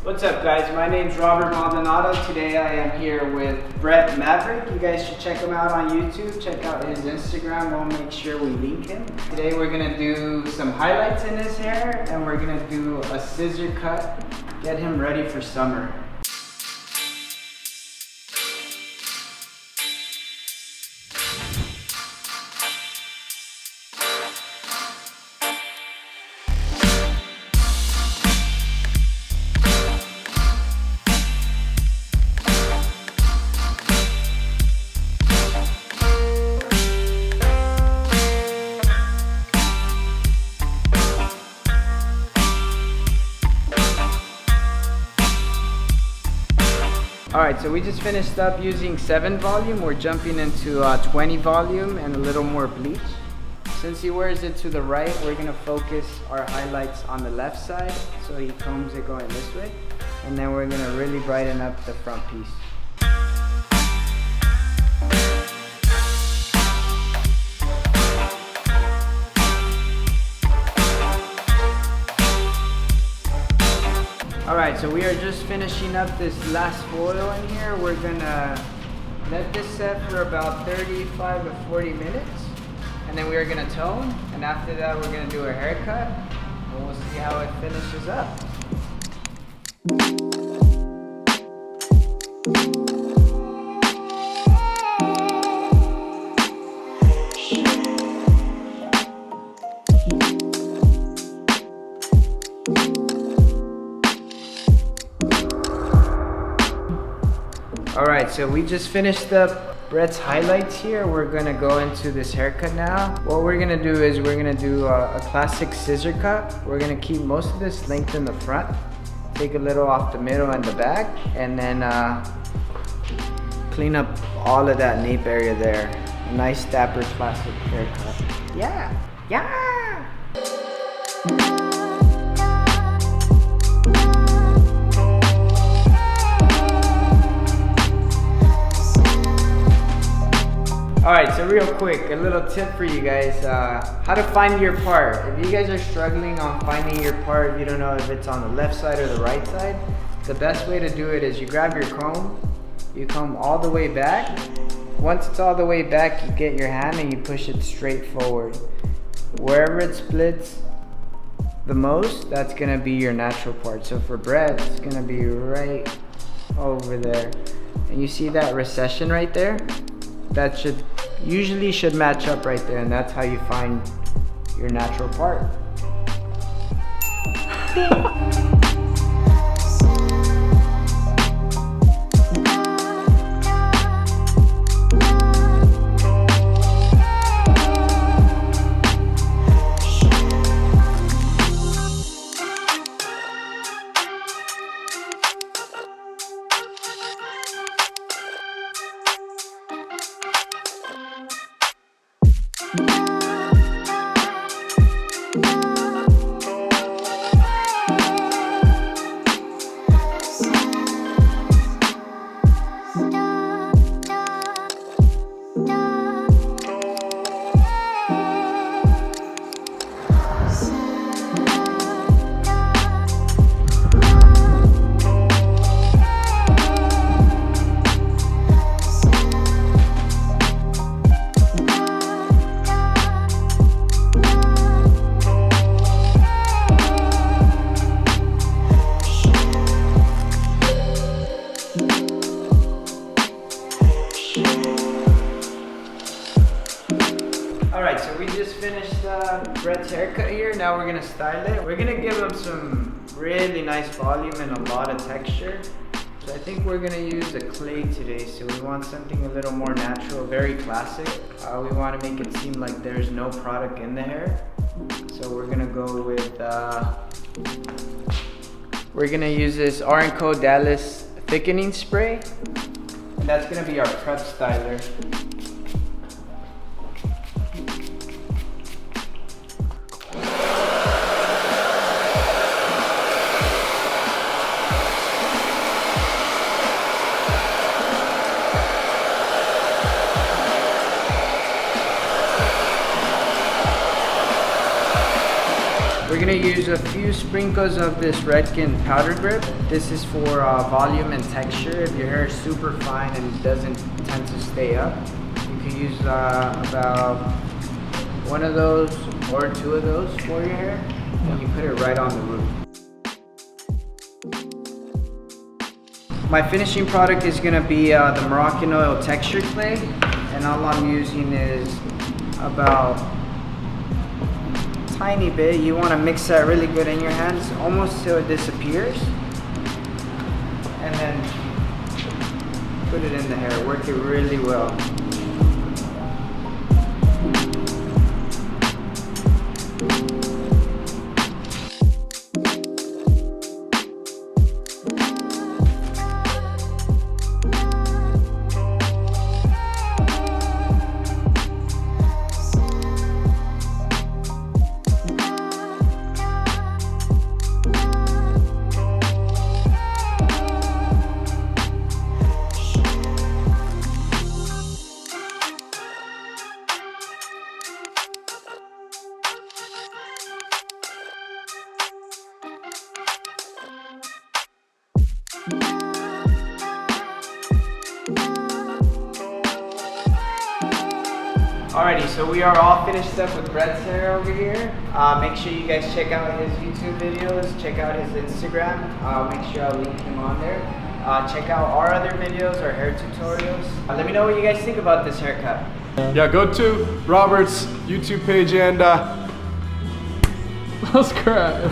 What's up, guys? My name's Robert Maldonado. Today I am here with Brett Maverick. You guys should check him out on YouTube. Check out his Instagram. We'll make sure we link him. Today we're gonna do some highlights in his hair and we're gonna do a scissor cut. Get him ready for summer. Alright, so we just finished up using 7 volume. We're jumping into 20 volume and a little more bleach. Since he wears it to the right, we're going to focus our highlights on the left side. So he combs it going this way. And then we're going to really brighten up the front piece. Alright, so we are just finishing up this last foil in here. We're gonna let this set for about 35 to 40 minutes. And then we are gonna tone. And after that, we're gonna do a haircut. And we'll see how it finishes up. Alright, so we just finished up Brett's highlights here. We're gonna go into this haircut now. What we're gonna do is we're gonna do a classic scissor cut. We're gonna keep most of this length in the front, take a little off the middle and the back, and then clean up all of that nape area there. A nice dapper classic haircut. Yeah, yeah! Alright, so real quick, a little tip for you guys, how to find your part. If you guys are struggling on finding your part, if you don't know if it's on the left side or the right side, the best way to do it is you grab your comb, you comb all the way back. Once it's all the way back, you get your hand and you push it straight forward. Wherever it splits the most, that's gonna be your natural part. So for Brett, it's gonna be right over there. And you see that recession right there? That usually should match up right there, and that's how you find your natural part. Alright, so we just finished Brett's haircut here. Now we're gonna style it. We're gonna give him some really nice volume and a lot of texture. So I think we're gonna use a clay today. So we want something a little more natural, very classic. We want to make it seem like there's no product in the hair. So we're gonna go with, we're gonna use this R&Co Dallas thickening spray. And that's gonna be our prep styler. We're gonna use a few sprinkles of this Redken powder grip. This is for volume and texture. If your hair is super fine and doesn't tend to stay up, you can use about one of those or two of those for your hair, and you put it right on the root. My finishing product is gonna be the Moroccan oil texture clay, and all I'm using is about a tiny bit. You wanna mix that really good in your hands, almost till it disappears. And then put it in the hair, work it really well. Alrighty, so we are all finished up with Brett's hair over here. Make sure you guys check out his YouTube videos, check out his Instagram. Make sure I'll link him on there. Check out our other videos, our hair tutorials. Let me know what you guys think about this haircut. Yeah, go to Robert's YouTube page and subscribe.